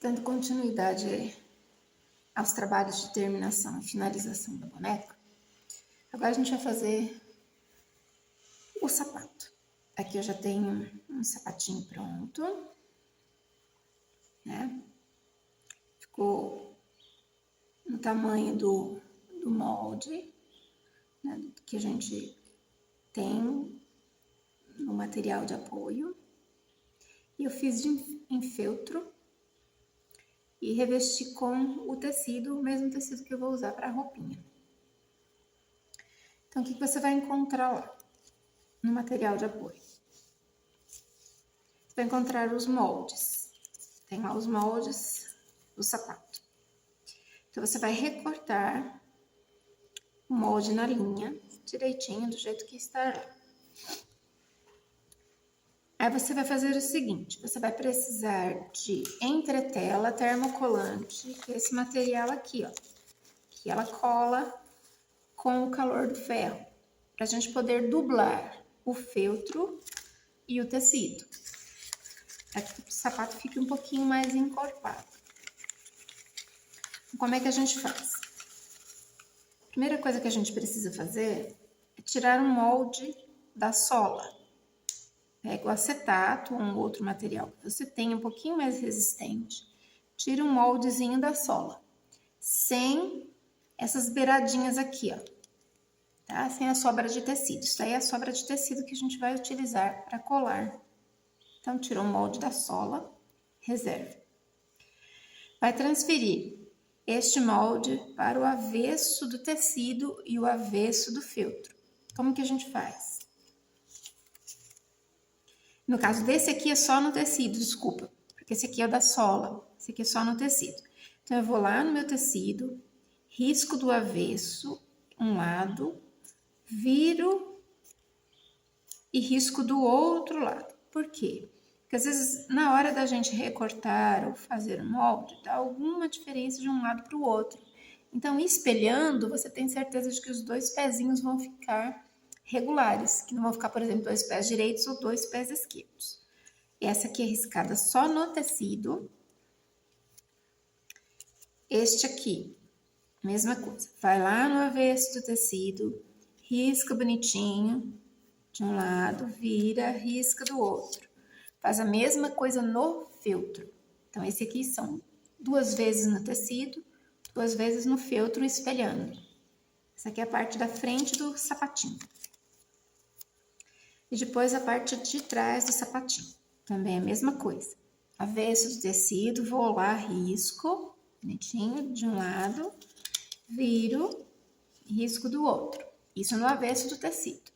Dando continuidade aos trabalhos de terminação e finalização da boneca, agora a gente vai fazer o sapato. Aqui eu já tenho um sapatinho pronto, né? Ficou no tamanho do molde, né, que a gente tem no material de apoio. E eu fiz em feltro e revesti com o tecido, o mesmo tecido que eu vou usar para a roupinha. Então, o que você vai encontrar lá no material de apoio? Você vai encontrar os moldes. Tem lá os moldes do sapato. Então, você vai recortar o molde na linha, direitinho, do jeito que está lá. Aí você vai fazer o seguinte, você vai precisar de entretela termocolante, que é esse material aqui, ó, que ela cola com o calor do ferro, para a gente poder dublar o feltro e o tecido, para que o sapato fique um pouquinho mais encorpado. Como é que a gente faz? A primeira coisa que a gente precisa fazer é tirar o molde da sola. Pega o acetato ou um outro material que você tenha um pouquinho mais resistente. Tira um moldezinho da sola, sem essas beiradinhas aqui, ó, tá? Sem a sobra de tecido. Isso aí é a sobra de tecido que a gente vai utilizar para colar. Então, tirou o molde da sola, reserva. Vai transferir este molde para o avesso do tecido e o avesso do feltro. Como que a gente faz? No caso desse aqui é só no tecido, desculpa, porque esse aqui é o da sola, esse aqui é só no tecido. Então, eu vou lá no meu tecido, risco do avesso, um lado, viro e risco do outro lado. Por quê? Porque às vezes, na hora da gente recortar ou fazer o molde, dá alguma diferença de um lado para o outro. Então, espelhando, você tem certeza de que os dois pezinhos vão ficar regulares, que não vão ficar, por exemplo, 2 pés direitos ou 2 pés esquerdos. Essa aqui é riscada só no tecido. Este aqui, mesma coisa. Vai lá no avesso do tecido, risca bonitinho de um lado, vira, risca do outro. Faz a mesma coisa no feltro. Então, esse aqui são 2 vezes no tecido, 2 vezes no feltro, espelhando. Essa aqui é a parte da frente do sapatinho. E depois a parte de trás do sapatinho. Também a mesma coisa. Avesso do tecido, vou lá, risco, bonitinho, de um lado, viro, risco do outro. Isso no avesso do tecido.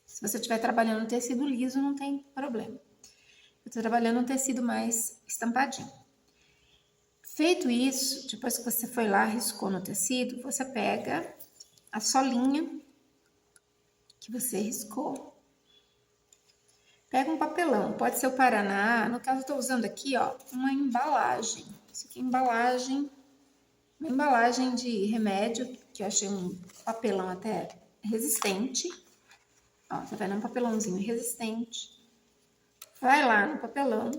Se você estiver trabalhando no tecido liso, não tem problema. Eu estou trabalhando um tecido mais estampadinho. Feito isso, depois que você foi lá, riscou no tecido, você pega a solinha que você riscou. Pega um papelão, pode ser o Paraná, no caso eu tô usando aqui, ó, uma embalagem. Isso aqui é uma embalagem de remédio, que eu achei um papelão até resistente. Ó, tá vendo? Um papelãozinho resistente. Vai lá no papelão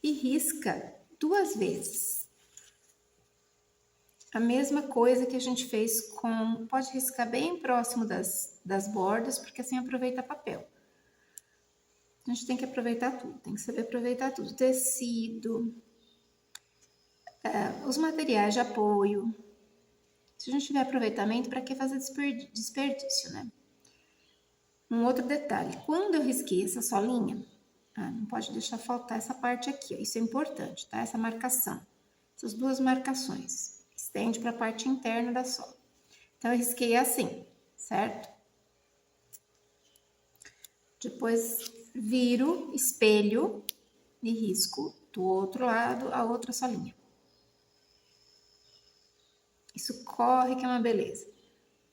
e risca 2 vezes. A mesma coisa que a gente fez com... Pode riscar bem próximo das bordas, porque assim aproveita papel. A gente tem que aproveitar tudo, tem que saber aproveitar tudo. Tecido, os materiais de apoio. Se a gente tiver aproveitamento, para que fazer desperdício, né? Um outro detalhe, quando eu risquei essa solinha, não pode deixar faltar essa parte aqui, ó, isso é importante, tá? Essa marcação, essas 2 marcações, estende para a parte interna da sola. Então, eu risquei assim, certo? Depois, viro, espelho e risco do outro lado a outra solinha. Isso corre que é uma beleza.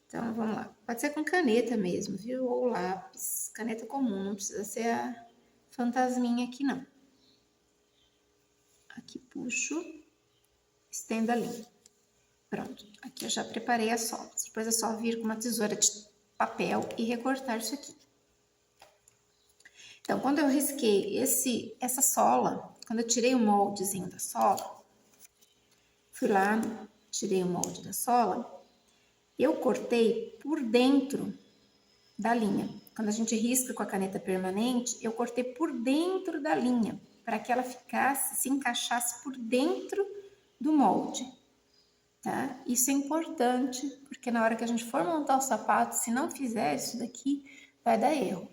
Então, vamos lá. Pode ser com caneta mesmo, viu? Ou lápis, caneta comum, não precisa ser a fantasminha aqui, não. Aqui puxo, estendo a linha. Pronto, aqui eu já preparei as sobras. Depois é só vir com uma tesoura de papel e recortar isso aqui. Então, quando eu risquei essa sola, quando eu tirei o moldezinho da sola, fui lá, tirei o molde da sola, eu cortei por dentro da linha. Quando a gente risca com a caneta permanente, eu cortei por dentro da linha, para que ela se encaixasse por dentro do molde, tá? Isso é importante, porque na hora que a gente for montar o sapato, se não fizer isso daqui, vai dar erro.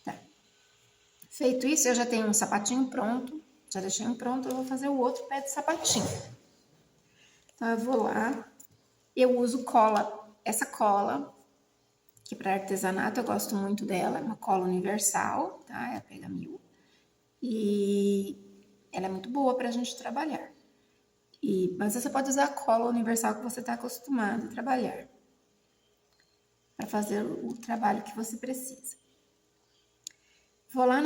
Tá. Feito isso, eu já tenho um sapatinho pronto, já deixei um pronto, eu vou fazer o outro pé de sapatinho. Então, eu vou lá, eu uso cola, essa cola, que para artesanato eu gosto muito dela, é uma cola universal, tá? É a Pega 1000. E ela é muito boa para a gente trabalhar. Mas você pode usar a cola universal que você está acostumado a trabalhar, para fazer o trabalho que você precisa. Vou lá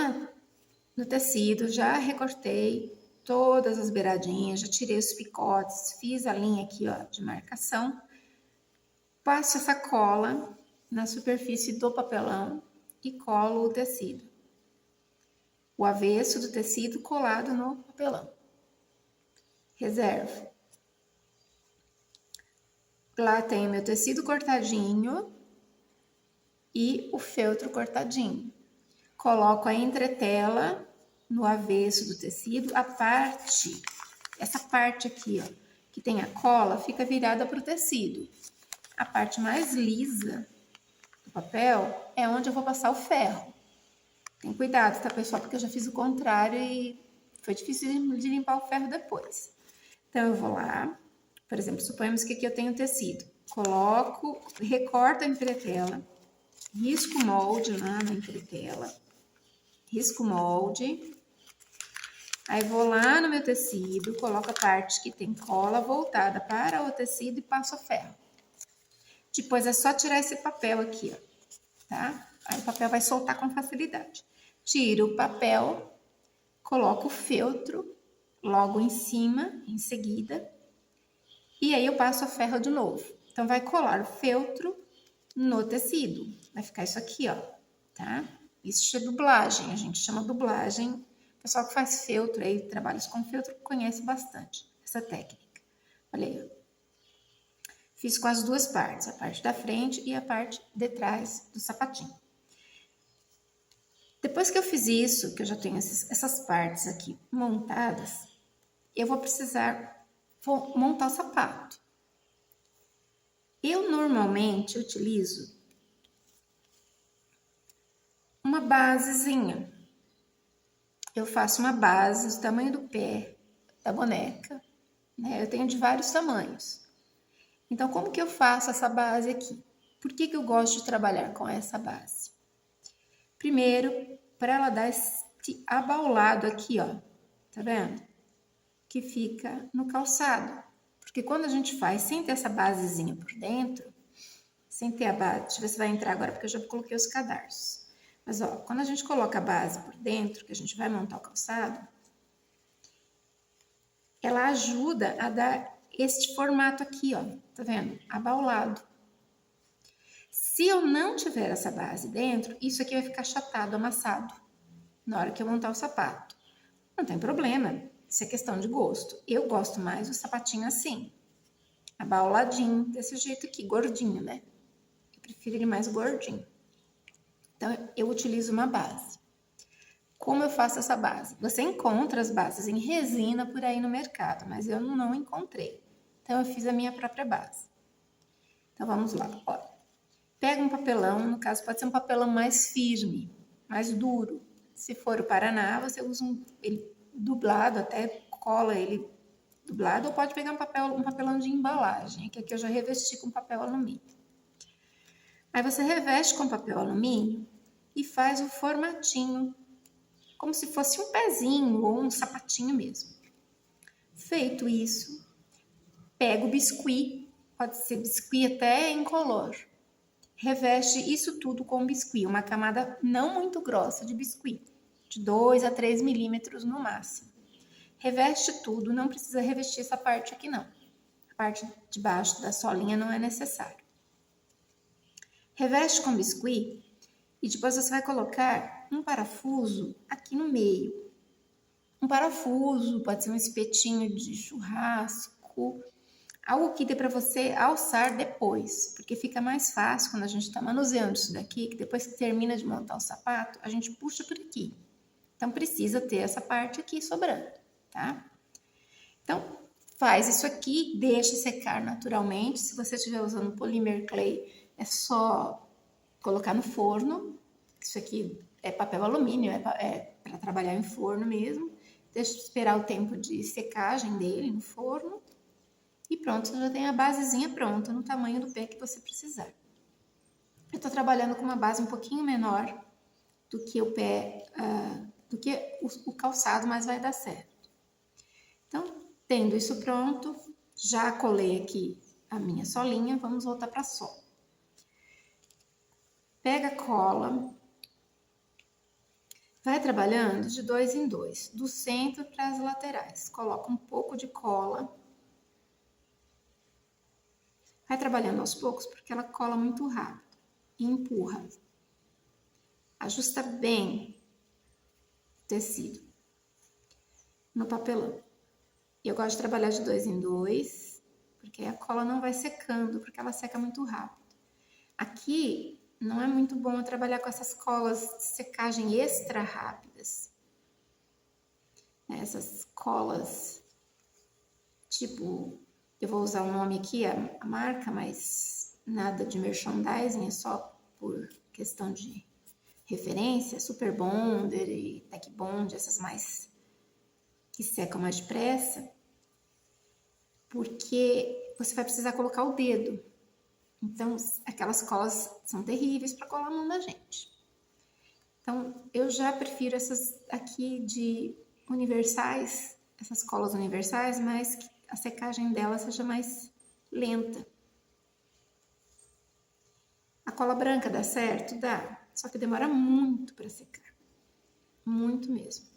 no tecido, já recortei todas as beiradinhas, já tirei os picotes, fiz a linha aqui, ó, de marcação. Passo essa cola na superfície do papelão e colo o tecido. O avesso do tecido colado no papelão. Reservo. Lá tem o meu tecido cortadinho e o feltro cortadinho. Coloco a entretela no avesso do tecido, essa parte aqui, ó, que tem a cola, fica virada para o tecido. A parte mais lisa do papel é onde eu vou passar o ferro. Tem cuidado, tá, pessoal? Porque eu já fiz o contrário e foi difícil de limpar o ferro depois. Então, eu vou lá, por exemplo, suponhamos que aqui eu tenho tecido. Coloco, recorto a entretela, risco o molde lá na entretela, risco o molde. Aí, vou lá no meu tecido, coloco a parte que tem cola voltada para o tecido e passo o ferro. Depois, é só tirar esse papel aqui, ó, tá? Aí, o papel vai soltar com facilidade. Tiro o papel, coloco o feltro logo em cima, em seguida, e aí eu passo o ferro de novo. Então, vai colar o feltro no tecido. Vai ficar isso aqui, ó, tá? Isso é dublagem, a gente chama dublagem. O pessoal que faz feltro aí, trabalhos com feltro, conhece bastante essa técnica. Olha aí, ó. Fiz com as duas partes, a parte da frente e a parte de trás do sapatinho. Depois que eu fiz isso, que eu já tenho essas partes aqui montadas, eu vou montar o sapato. Eu normalmente utilizo uma basezinha. Eu faço uma base do tamanho do pé da boneca, né? Eu tenho de vários tamanhos. Então, como que eu faço essa base aqui? Por que eu gosto de trabalhar com essa base? Primeiro, para ela dar este abaulado aqui, ó, tá vendo? Que fica no calçado. Porque quando a gente faz sem ter essa basezinha por dentro, sem ter a base, deixa eu ver se vai entrar agora, porque eu já coloquei os cadarços. Mas, ó, quando a gente coloca a base por dentro, que a gente vai montar o calçado, ela ajuda a dar este formato aqui, ó, tá vendo? Abaulado. Se eu não tiver essa base dentro, isso aqui vai ficar achatado, amassado, na hora que eu montar o sapato. Não tem problema, isso é questão de gosto. Eu gosto mais do sapatinho assim, abauladinho, desse jeito aqui, gordinho, né? Eu prefiro ele mais gordinho. Então, eu utilizo uma base. Como eu faço essa base? Você encontra as bases em resina por aí no mercado, mas eu não encontrei. Então, eu fiz a minha própria base. Então, vamos lá. Olha, pega um papelão, no caso pode ser um papelão mais firme, mais duro. Se for o Paraná, você usa ele dublado, até cola ele dublado, ou pode pegar um papelão de embalagem, que aqui eu já revesti com papel alumínio. Aí você reveste com papel alumínio e faz o formatinho, como se fosse um pezinho ou um sapatinho mesmo. Feito isso, pega o biscuit, pode ser biscuit até incolor. Reveste isso tudo com biscuit, uma camada não muito grossa de biscuit, de 2 a 3 milímetros no máximo. Reveste tudo, não precisa revestir essa parte aqui não. A parte de baixo da solinha não é necessário. Reveste com biscuit E depois você vai colocar um parafuso aqui no meio. Um parafuso, pode ser um espetinho de churrasco, algo que dê para você alçar depois, porque fica mais fácil quando a gente está manuseando isso daqui, que depois que termina de montar o sapato, a gente puxa por aqui. Então, precisa ter essa parte aqui sobrando, tá? Então, faz isso aqui, deixa secar naturalmente. Se você estiver usando polymer clay, é só colocar no forno. Isso aqui é papel alumínio, é para trabalhar em forno mesmo. Deixa esperar o tempo de secagem dele no forno. E pronto, você já tem a basezinha pronta no tamanho do pé que você precisar. Eu tô trabalhando com uma base um pouquinho menor do que o pé, do que o calçado, mas vai dar certo. Então, tendo isso pronto, já colei aqui a minha solinha, vamos voltar para a sola. Pega a cola, vai trabalhando de 2 em 2, do centro para as laterais. Coloca um pouco de cola. Vai trabalhando aos poucos porque ela cola muito rápido e empurra. Ajusta bem o tecido no papelão. Eu gosto de trabalhar de 2 em 2, porque a cola não vai secando, porque ela seca muito rápido. Aqui não é muito bom eu trabalhar com essas colas de secagem extra rápidas. Essas colas, tipo, eu vou usar o nome aqui, a marca, mas nada de merchandising, é só por questão de referência, Super Bonder e Tech Bond, essas mais que secam mais depressa, porque você vai precisar colocar o dedo. Então, aquelas colas são terríveis para colar a mão da gente. Então, eu já prefiro essas aqui de universais, essas colas universais, mas que a secagem dela seja mais lenta. A cola branca dá certo? Dá, só que demora muito para secar. Muito mesmo.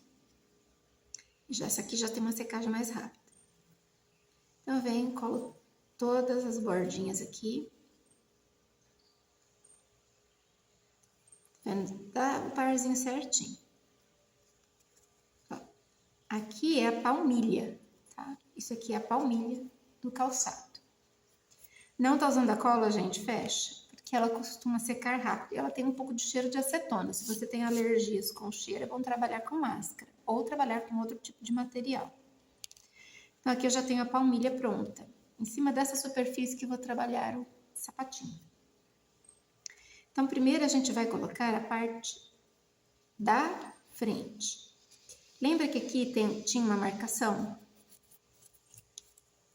Já essa aqui já tem uma secagem mais rápida. Então, eu venho e colo todas as bordinhas aqui. Dá o parzinho certinho. Ó, aqui é a palmilha, tá? Isso aqui é a palmilha do calçado. Não tá usando a cola, gente? Fecha, porque ela costuma secar rápido e ela tem um pouco de cheiro de acetona. Se você tem alergias com cheiro, é bom trabalhar com máscara ou trabalhar com outro tipo de material. Então, aqui eu já tenho a palmilha pronta. Em cima dessa superfície que eu vou trabalhar o sapatinho. Então, primeiro a gente vai colocar a parte da frente. Lembra que aqui tinha uma marcação?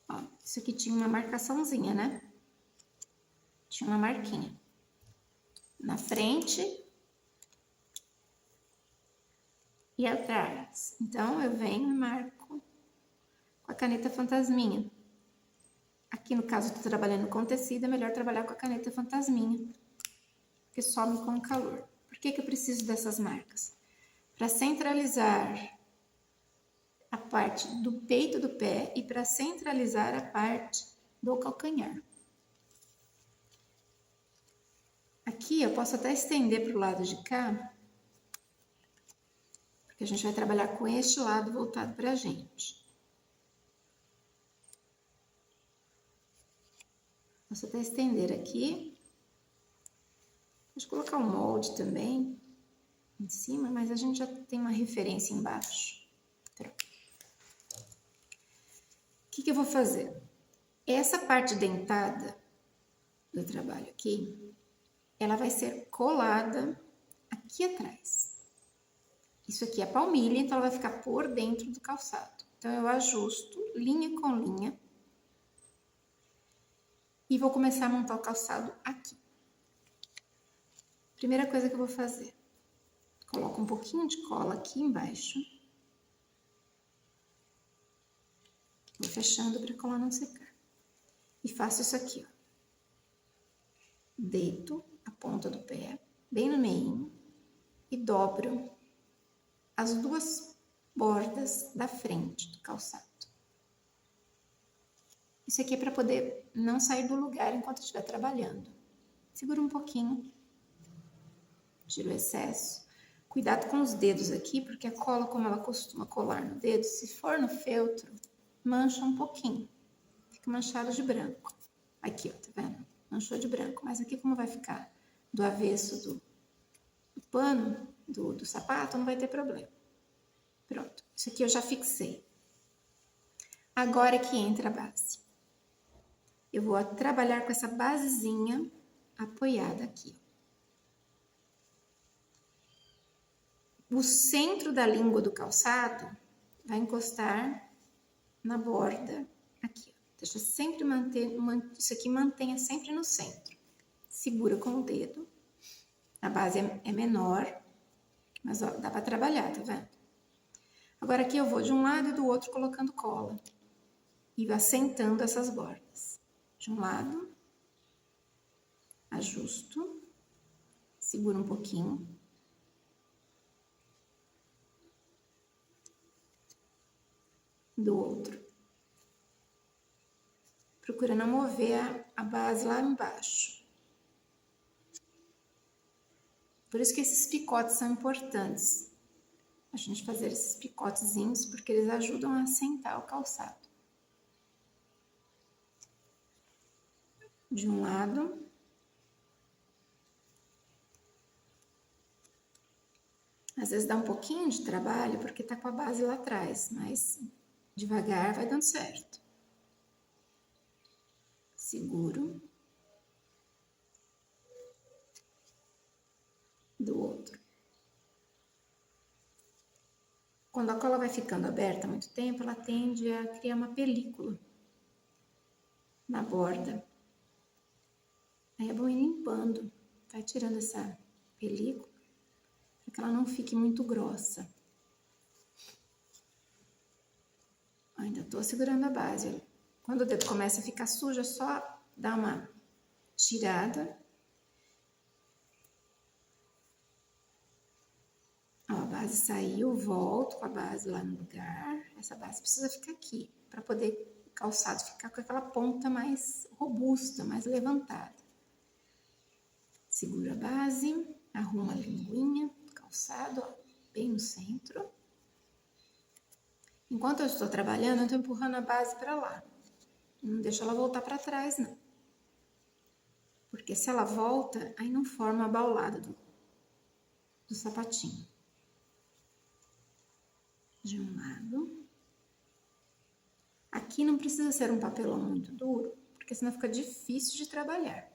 Ó, isso aqui tinha uma marcaçãozinha, né? Tinha uma marquinha. Na frente e atrás. Então, eu venho e marco com a caneta fantasminha. Aqui, no caso, eu tô trabalhando com tecido, é melhor trabalhar com a caneta fantasminha, porque some com o calor. Por que eu preciso dessas marcas? Para centralizar a parte do peito do pé e para centralizar a parte do calcanhar. Aqui eu posso até estender para o lado de cá, porque a gente vai trabalhar com este lado voltado para a gente. Posso até estender aqui. Pode colocar um molde também em cima, mas a gente já tem uma referência embaixo. Pronto. O que eu vou fazer? Essa parte dentada do trabalho aqui, ela vai ser colada aqui atrás. Isso aqui é a palmilha, então ela vai ficar por dentro do calçado. Então, eu ajusto linha com linha e vou começar a montar o calçado aqui. Primeira coisa que eu vou fazer, coloco um pouquinho de cola aqui embaixo. Vou fechando para a cola não secar. E faço isso aqui, ó. Deito a ponta do pé bem no meio e dobro as duas bordas da frente do calçado. Isso aqui é para poder não sair do lugar enquanto estiver trabalhando. Segura um pouquinho. tira o excesso. Cuidado com os dedos aqui, porque a cola, como ela costuma colar no dedo, se for no feltro, mancha um pouquinho. Fica manchado de branco. Aqui, ó, tá vendo? Manchou de branco. Mas aqui, como vai ficar do avesso do pano, do sapato, não vai ter problema. Pronto. Isso aqui eu já fixei. Agora que entra a base. Eu vou trabalhar com essa basezinha apoiada aqui. O centro da língua do calçado vai encostar na borda aqui. Deixa sempre manter, isso aqui mantenha sempre no centro. Segura com o dedo. A base é menor, mas ó, dá para trabalhar, tá vendo? Agora aqui eu vou de um lado e do outro colocando cola. E assentando essas bordas. De um lado, ajusto, seguro um pouquinho. Do outro. Procura não mover a base lá embaixo. Por isso que esses picotes são importantes. A gente fazer esses picotezinhos, porque eles ajudam a assentar o calçado. De um lado. Às vezes dá um pouquinho de trabalho, porque tá com a base lá atrás, mas devagar vai dando certo. Seguro. Do outro. Quando a cola vai ficando aberta há muito tempo, ela tende a criar uma película na borda. Aí é bom ir limpando, vai tirando essa película, para que ela não fique muito grossa. Ainda tô segurando a base. Quando o dedo começa a ficar sujo, é só dar uma tirada. Ó, a base saiu, volto com a base lá no lugar. Essa base precisa ficar aqui, para poder o calçado ficar com aquela ponta mais robusta, mais levantada. Segura a base, arruma a linguinha do calçado, ó, bem no centro. Enquanto eu estou trabalhando, eu estou empurrando a base para lá. Não deixa ela voltar para trás, não. Porque se ela volta, aí não forma a baulada do sapatinho. De um lado. Aqui não precisa ser um papelão muito duro, porque senão fica difícil de trabalhar.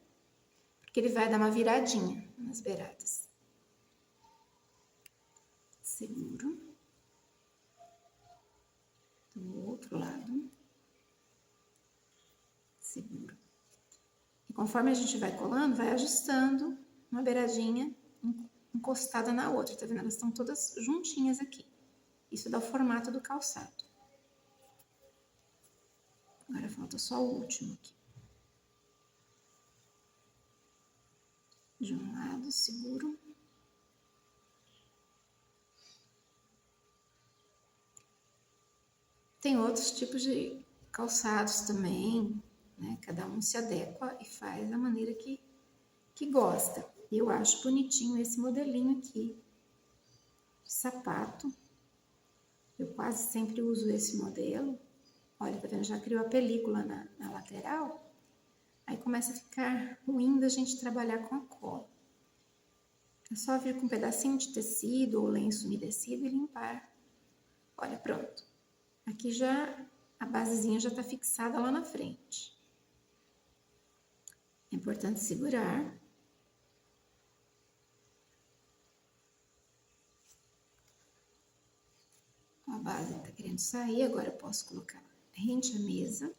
Porque ele vai dar uma viradinha nas beiradas. Seguro. Do outro lado. Seguro. E conforme a gente vai colando, vai ajustando uma beiradinha encostada na outra, tá vendo? Elas estão todas juntinhas aqui. Isso dá o formato do calçado. Agora falta só o último aqui. De um lado, seguro. Tem outros tipos de calçados também, né? Cada um se adequa e faz da maneira que gosta. Eu acho bonitinho esse modelinho aqui de sapato. Eu quase sempre uso esse modelo. Olha, tá vendo? Já criou a película na lateral. Aí começa a ficar ruim da gente trabalhar com a cola. É só vir com um pedacinho de tecido ou lenço umedecido e limpar. Olha, pronto. Aqui já a basezinha já tá fixada lá na frente. É importante segurar. A base tá querendo sair, agora eu posso colocar rente à mesa.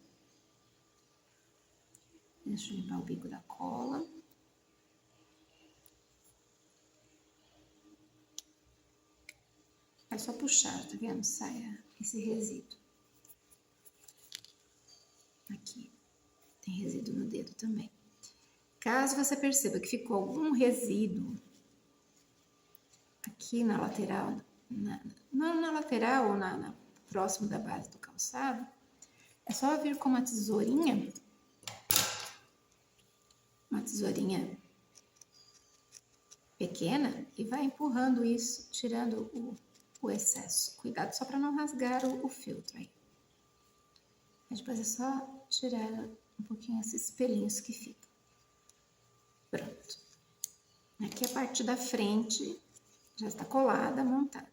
Deixa eu limpar o bico da cola. É só puxar, tá vendo? Sai esse resíduo. Aqui. Tem resíduo no dedo também. Caso você perceba que ficou algum resíduo aqui na lateral, na lateral ou próximo da base do calçado, é só vir com uma tesourinha pequena e vai empurrando isso, tirando o excesso. Cuidado só para não rasgar o filtro aí. Depois é só tirar um pouquinho esses pelinhos que ficam. Pronto. Aqui a parte da frente já está colada, montada.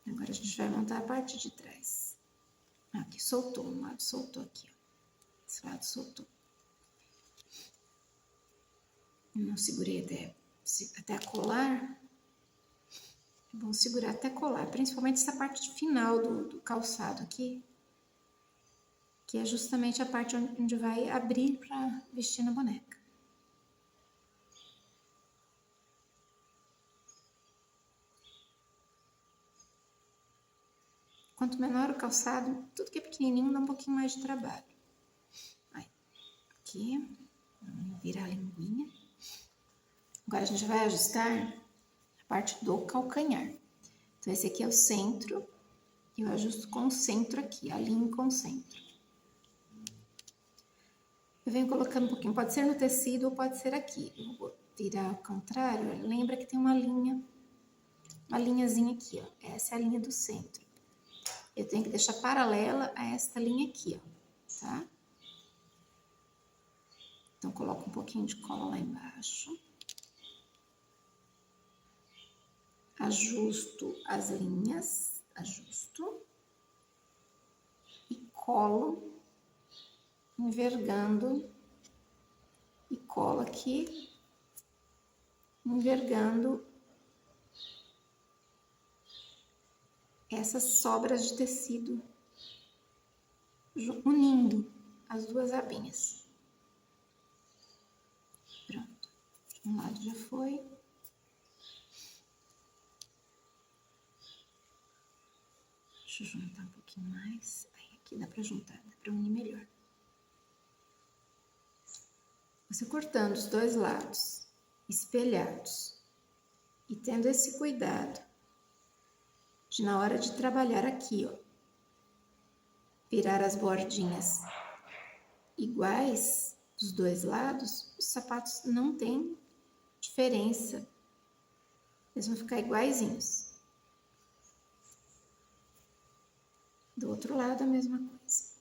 Agora a gente vai montar a parte de trás. Aqui soltou, um lado soltou aqui, ó. Esse lado soltou. Não segurei até colar. É bom segurar até colar, principalmente essa parte final do calçado aqui, que é justamente a parte onde vai abrir para vestir na boneca. Quanto menor o calçado, tudo que é pequenininho dá um pouquinho mais de trabalho. Aí, aqui, vamos virar a linguinha. Agora a gente vai ajustar a parte do calcanhar. Então esse aqui é o centro, eu ajusto com o centro aqui, alinho com o centro. Eu venho colocando um pouquinho, pode ser no tecido ou pode ser aqui. Eu vou virar ao contrário, lembra que tem uma linhazinha aqui, ó. Essa é a linha do centro. Eu tenho que deixar paralela a esta linha aqui, ó, tá? Então, coloco um pouquinho de cola lá embaixo. Ajusto as linhas, ajusto. E colo, envergando. E colo aqui, envergando essas sobras de tecido, unindo as duas abinhas. Pronto, um lado já foi. Deixa eu juntar um pouquinho mais. Aí aqui dá pra juntar, dá pra unir melhor. Você cortando os dois lados, espelhados, e tendo esse cuidado de, na hora de trabalhar aqui, ó, virar as bordinhas iguais dos dois lados, os sapatos não tem diferença. Eles vão ficar iguaizinhos. Do outro lado, a mesma coisa.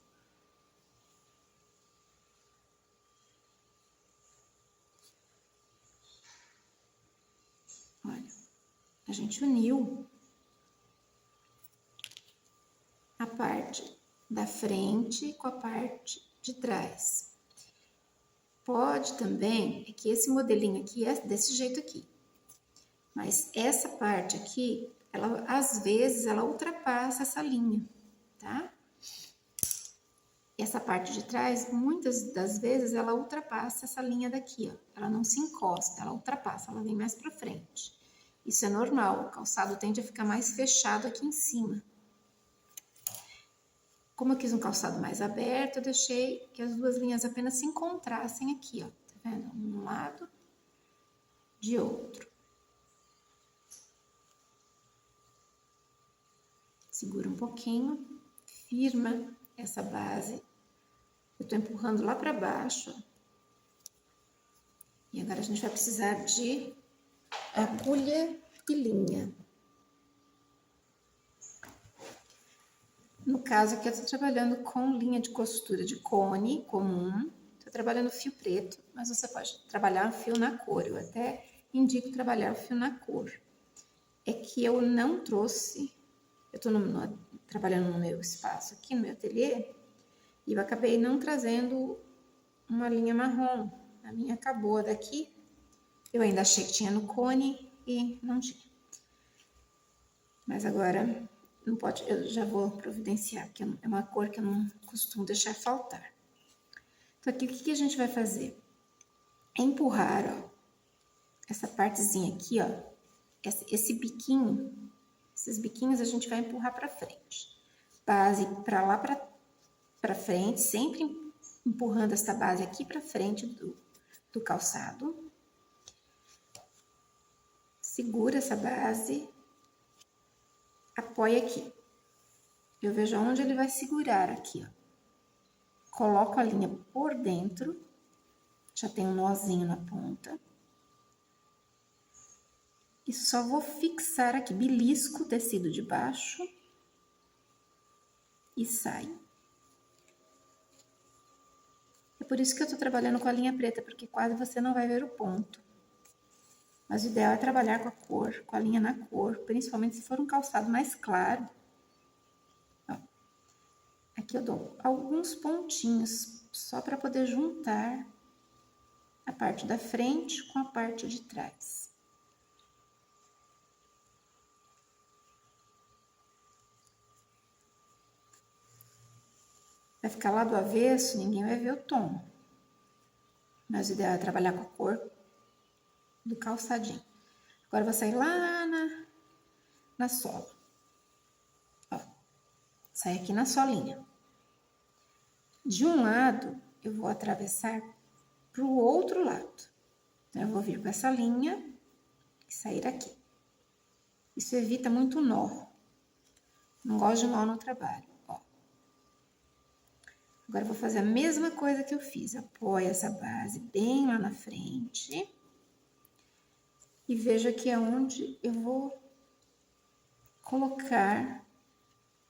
Olha, a gente uniu a parte da frente com a parte de trás. Pode também, é que esse modelinho aqui é desse jeito aqui. Mas essa parte aqui, ela, às vezes, ela ultrapassa essa linha, tá? Essa parte de trás, muitas das vezes, ela ultrapassa essa linha daqui, ó. Ela não se encosta, ela ultrapassa, ela vem mais pra frente. Isso é normal, o calçado tende a ficar mais fechado aqui em cima. Como eu quis um calçado mais aberto, eu deixei que as duas linhas apenas se encontrassem aqui, ó. Tá vendo? Um de um lado, de outro. Segura um pouquinho, firma essa base. Eu tô empurrando lá pra baixo. E agora a gente vai precisar de agulha e linha. No caso aqui eu tô trabalhando com linha de costura de cone comum. Tô trabalhando fio preto, mas você pode trabalhar fio na cor. Eu até indico trabalhar o fio na cor. É que eu não trouxe, eu tô trabalhando no meu espaço aqui, no meu ateliê, e eu acabei não trazendo uma linha marrom. A minha acabou daqui. Eu ainda achei que tinha no cone e não tinha. Mas agora não pode, eu já vou providenciar, porque é uma cor que eu não costumo deixar faltar. Então aqui o que a gente vai fazer? É empurrar, ó, essa partezinha aqui, ó, esse biquinho, esses biquinhos a gente vai empurrar para frente. Base para lá para frente, sempre empurrando essa base aqui para frente do calçado. Segura essa base, apoia aqui. Eu vejo onde ele vai segurar aqui, ó. Coloco a linha por dentro, já tem um nozinho na ponta. E só vou fixar aqui, belisco o tecido de baixo e saio. É por isso que eu tô trabalhando com a linha preta, porque quase você não vai ver o ponto. Mas o ideal é trabalhar com a cor, com a linha na cor, principalmente se for um calçado mais claro. Ó, aqui eu dou alguns pontinhos, só para poder juntar a parte da frente com a parte de trás. Vai ficar lá do avesso, ninguém vai ver o tom. Mas o ideal é trabalhar com a cor do calçadinho. Agora, eu vou sair lá na sola. Ó, sai aqui na solinha. De um lado, eu vou atravessar para o outro lado. Então, eu vou vir com essa linha e sair aqui. Isso evita muito nó. Não gosto de nó no trabalho. Ó. Agora, eu vou fazer a mesma coisa que eu fiz. Apoio essa base bem lá na frente. E veja aqui aonde eu vou colocar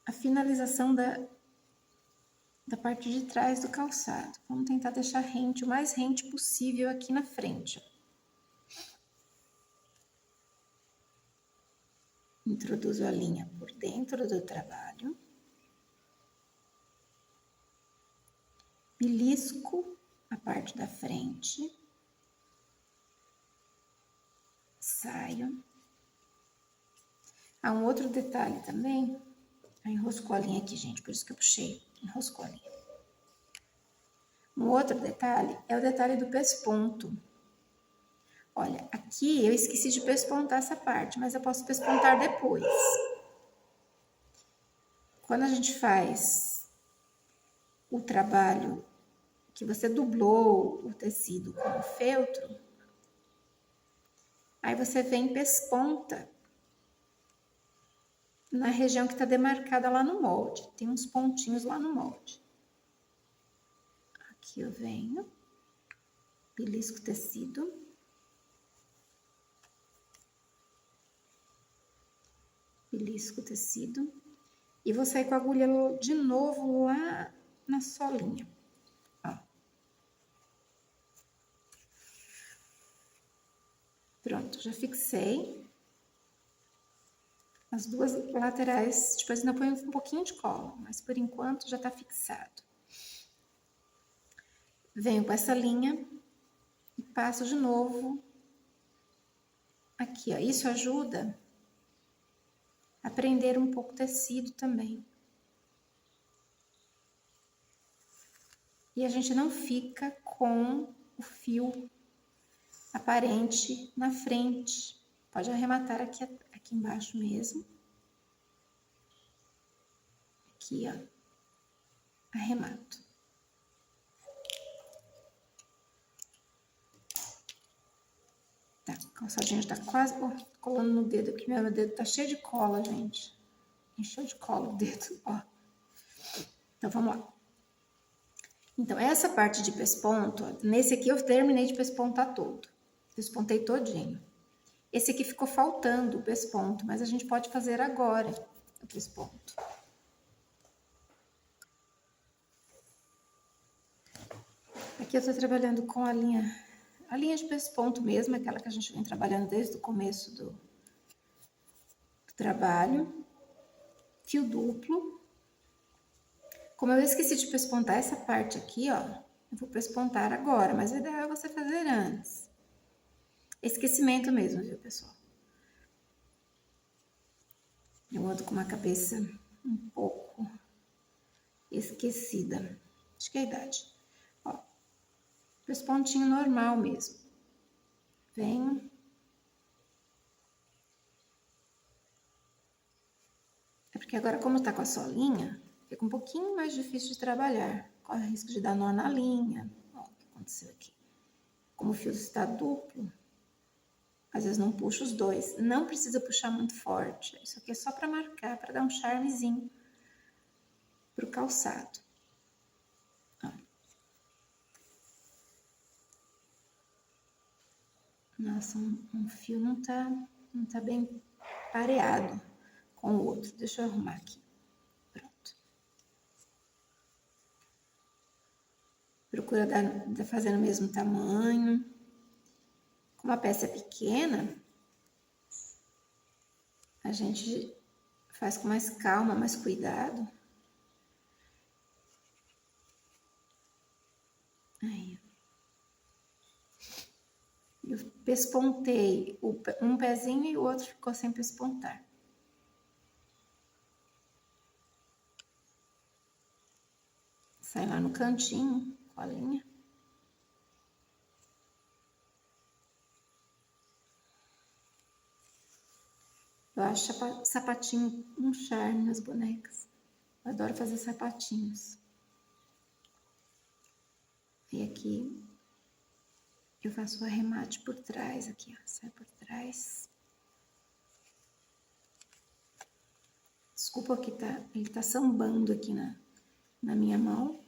a finalização da parte de trás do calçado. Vamos tentar deixar rente, o mais rente possível aqui na frente. Introduzo a linha por dentro do trabalho. Belisco a parte da frente. Saio. Um outro detalhe também. Enroscou a linha aqui, gente, por isso que eu puxei. Enroscou a linha. Um outro detalhe é o detalhe do pesponto. Olha, aqui eu esqueci de pespontar essa parte, mas eu posso pespontar depois. Quando a gente faz o trabalho que você dublou o tecido com o feltro, aí você vem e pesponta na região que está demarcada lá no molde. Tem uns pontinhos lá no molde. Aqui eu venho, belisco o tecido. Belisco o tecido. E vou sair com a agulha de novo lá na solinha. Ó. Pronto, já fixei. As duas laterais, depois ainda ponho um pouquinho de cola, mas por enquanto já tá fixado. Venho com essa linha e passo de novo aqui, ó. Isso ajuda a prender um pouco o tecido também. E a gente não fica com o fio aparente na frente. Pode arrematar aqui embaixo mesmo. Aqui, ó. Arremato. Tá, o calçadinho já tá quase colando no dedo aqui. Meu dedo tá cheio de cola, gente. Encheu de cola o dedo, ó. Então, vamos lá. Então, essa parte de pesponto, ó, nesse aqui eu terminei de pespontar todo. Pespontei todinho. Esse aqui ficou faltando o pesponto, mas a gente pode fazer agora o pesponto. Aqui eu tô trabalhando com a linha de pesponto mesmo, aquela que a gente vem trabalhando desde o começo do trabalho. Fio duplo. Como eu esqueci de pespontar essa parte aqui, ó, eu vou pespontar agora, mas o ideal é você fazer antes. Esquecimento mesmo, viu, pessoal? Eu ando com uma cabeça um pouco esquecida. Acho que é a idade. Ó, pespontinho normal mesmo. Venho. É porque agora, como tá com a solinha, fica um pouquinho mais difícil de trabalhar. Corre o risco de dar nó na linha. Ó, o que aconteceu aqui. Como o fio está duplo, às vezes não puxa os dois. Não precisa puxar muito forte. Isso aqui é só para marcar, para dar um charmezinho pro calçado. Ó. Nossa, um fio não tá não tá bem pareado com o outro. Deixa eu arrumar aqui. Pronto. Procura fazer no mesmo tamanho. Como a peça é pequena, a gente faz com mais calma, mais cuidado. Aí. Eu pespontei um pezinho e o outro ficou sem pespontar. Sai lá no cantinho, com a linha. Eu acho sapatinho um charme nas bonecas. Eu adoro fazer sapatinhos. E aqui eu faço o arremate por trás, aqui, ó. Sai por trás. Desculpa que ele tá sambando aqui na minha mão.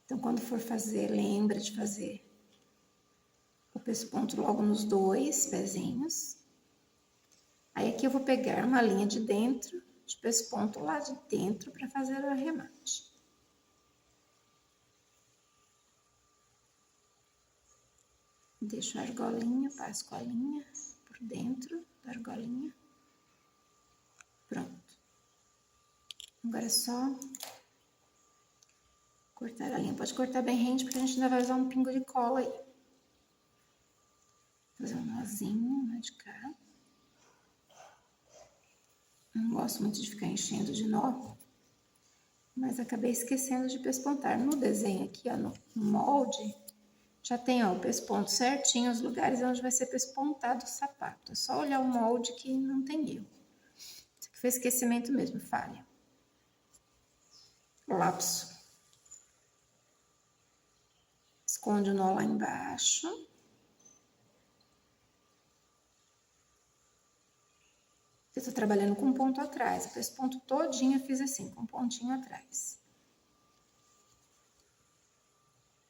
Então, quando for fazer, lembra de fazer o pesponto logo nos 2 pezinhos. Aí aqui eu vou pegar uma linha de dentro, de pesponto lá de dentro para fazer o arremate. Deixo a argolinha, passo com a linha por dentro da argolinha. Pronto. Agora é só cortar a linha. Pode cortar bem rente, porque a gente ainda vai usar um pingo de cola aí. Fazer um nozinho lá de cá. Não gosto muito de ficar enchendo de nó, mas acabei esquecendo de pespontar. No desenho aqui, ó, no molde, já tem, ó, o pesponto certinho, os lugares onde vai ser pespontado o sapato. É só olhar o molde que não tem erro. Isso aqui foi esquecimento mesmo, falha. Lapso. Esconde o nó lá embaixo. Eu tô trabalhando com um ponto atrás. Esse ponto todinho eu fiz assim, com um pontinho atrás.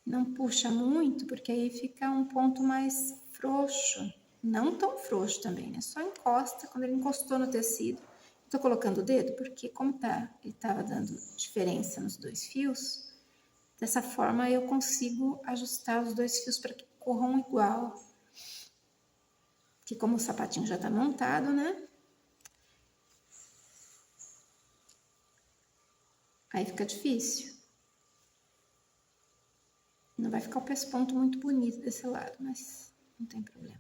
Não puxa muito, porque aí fica um ponto mais frouxo. Não tão frouxo também, né? Só encosta, quando ele encostou no tecido. Tô colocando o dedo, porque como ele tava dando diferença nos 2 fios, dessa forma eu consigo ajustar os 2 fios para que corram igual. Que como o sapatinho já tá montado, né? Aí fica difícil. Não vai ficar o pesponto muito bonito desse lado, mas não tem problema.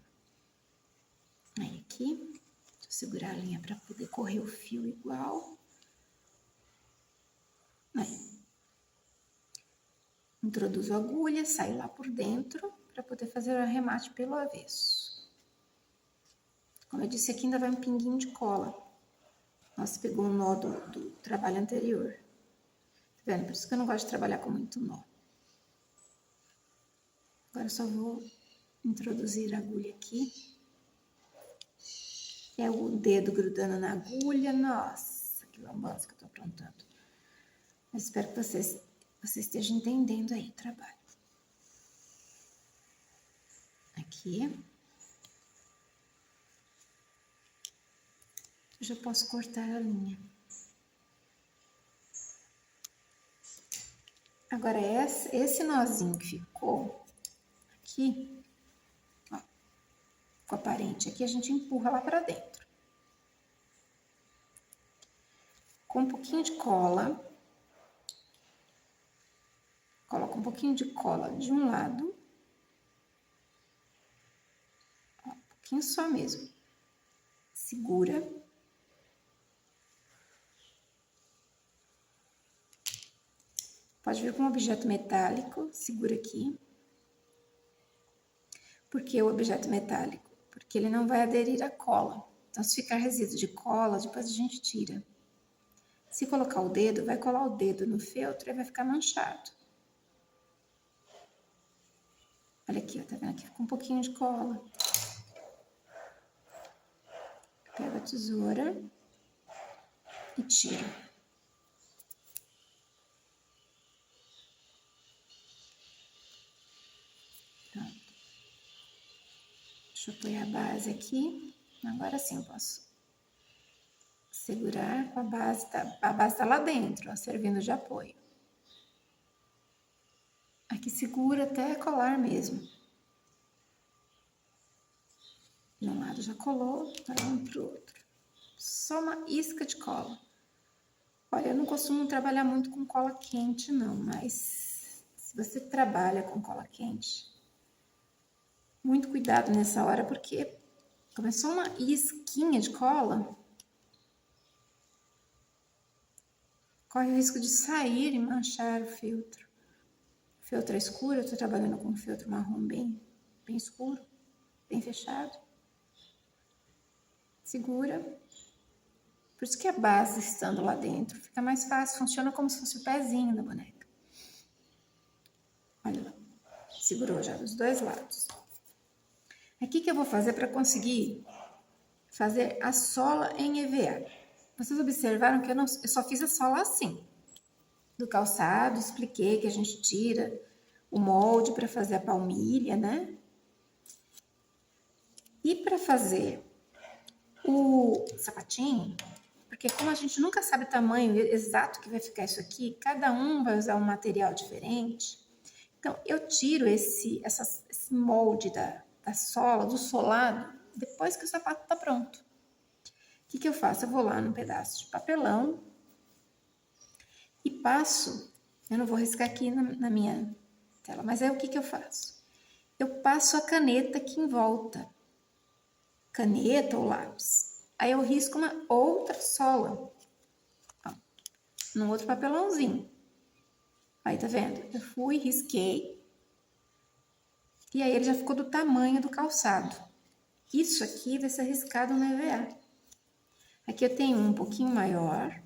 Aí aqui, deixa eu segurar a linha para poder correr o fio igual. Aí. Introduzo a agulha, saio lá por dentro para poder fazer o arremate pelo avesso. Como eu disse, aqui ainda vai um pinguinho de cola. Nossa, pegou um nó do trabalho anterior. Tá vendo? Por isso que eu não gosto de trabalhar com muito nó. Agora eu só vou introduzir a agulha aqui. É o dedo grudando na agulha. Nossa, que lambança que eu tô aprontando. Mas espero que você esteja entendendo aí o trabalho. Aqui. Eu já posso cortar a linha. Agora, esse nozinho que ficou aqui, ó, ficou aparente aqui, a gente empurra lá pra dentro. Com um pouquinho de cola, coloca um pouquinho de cola de um lado, ó, um pouquinho só mesmo. Segura. Pode vir com um objeto metálico, segura aqui. Por que o objeto metálico? Porque ele não vai aderir à cola. Então, se ficar resíduo de cola, depois a gente tira. Se colocar o dedo, vai colar o dedo no feltro e vai ficar manchado. Olha aqui, ó, tá vendo? Aqui fica um pouquinho de cola. Pego a tesoura e tiro. Pronto. Deixa eu pôr a base aqui. Agora sim eu posso segurar com a base tá lá dentro, ó, servindo de apoio. Aqui segura até colar mesmo. De um lado já colou, agora vamos pro outro. Só uma isca de cola. Olha, eu não costumo trabalhar muito com cola quente não, mas se você trabalha com cola quente, muito cuidado nessa hora, porque começou uma isquinha de cola, corre o risco de sair e manchar o filtro. O filtro é escuro, eu estou trabalhando com um filtro marrom bem escuro, bem fechado. Segura. Por isso que a base estando lá dentro fica mais fácil, funciona como se fosse o pezinho da boneca. Olha lá, segurou já dos dois lados. Aqui que eu vou fazer para conseguir fazer a sola em EVA. Vocês observaram que eu só fiz a sola assim. Do calçado, expliquei que a gente tira o molde para fazer a palmilha, né? E para fazer o sapatinho, porque como a gente nunca sabe o tamanho exato que vai ficar isso aqui, cada um vai usar um material diferente. Então, eu tiro esse molde da sola, do solado, depois que o sapato tá pronto. O que eu faço? Eu vou lá num pedaço de papelão e passo, eu não vou riscar aqui na minha tela, mas aí o que eu faço? Eu passo a caneta aqui em volta, caneta ou lápis. Aí eu risco uma outra sola, ó, num outro papelãozinho. Aí, tá vendo? Eu fui, risquei, e aí ele já ficou do tamanho do calçado. Isso aqui vai ser riscado no EVA. Aqui eu tenho um pouquinho maior,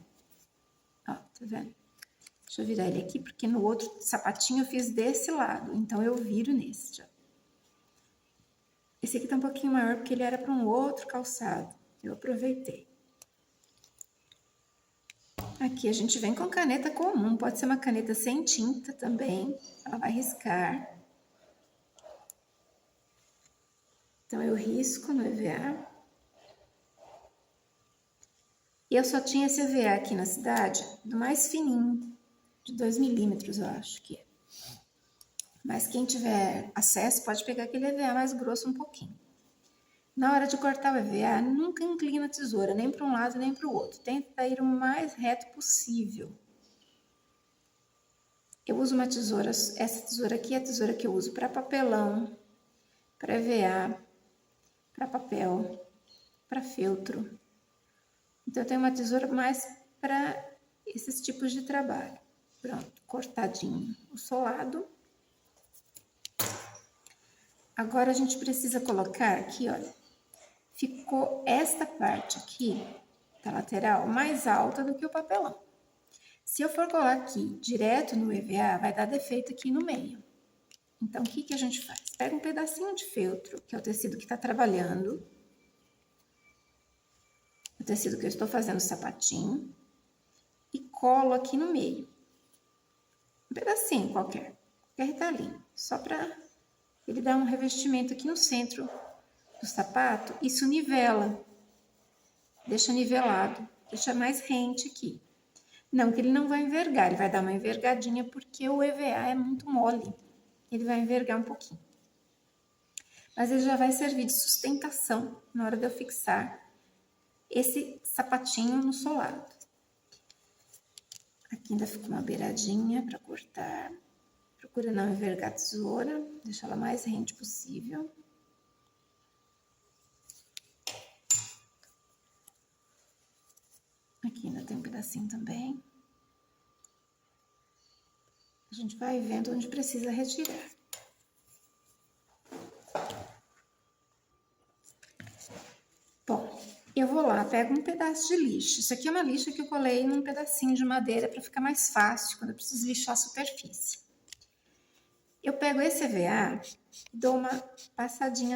ó, tá vendo? Deixa eu virar ele aqui, porque no outro sapatinho eu fiz desse lado, então eu viro nesse, ó. Esse aqui tá um pouquinho maior, porque ele era para um outro calçado, eu aproveitei. Aqui a gente vem com caneta comum, pode ser uma caneta sem tinta também, ela vai riscar. Então, eu risco no EVA. E eu só tinha esse EVA aqui na cidade, do mais fininho, de 2 milímetros, eu acho que é. Mas quem tiver acesso pode pegar aquele EVA mais grosso um pouquinho. Na hora de cortar o EVA, nunca inclina a tesoura, nem para um lado nem para o outro. Tenta ir o mais reto possível. Eu uso uma tesoura, essa tesoura aqui é a tesoura que eu uso para papelão, para EVA, para papel, para feltro. Então, eu tenho uma tesoura mais para esses tipos de trabalho. Pronto, cortadinho o solado. Agora, a gente precisa colocar aqui, olha, ficou esta parte aqui da lateral mais alta do que o papelão. Se eu for colar aqui direto no EVA, vai dar defeito aqui no meio. Então, o que a gente faz? Pega um pedacinho de feltro, que é o tecido que está trabalhando, o tecido que eu estou fazendo o sapatinho, e colo aqui no meio. Um pedacinho qualquer retalhinho, só para ele dar um revestimento aqui no centro do sapato. Isso nivela, deixa nivelado, deixa mais rente aqui. Não que ele não vai envergar, ele vai dar uma envergadinha porque o EVA é muito mole, ele vai envergar um pouquinho. Mas ele já vai servir de sustentação na hora de eu fixar esse sapatinho no solado. Aqui ainda fica uma beiradinha para cortar. Procura não envergar a tesoura, deixa ela mais rente possível. Aqui ainda tem um pedacinho também. A gente vai vendo onde precisa retirar. Bom, eu vou lá, pego um pedaço de lixa. Isso aqui é uma lixa que eu colei num pedacinho de madeira para ficar mais fácil quando eu preciso lixar a superfície. Eu pego esse EVA e dou uma passadinha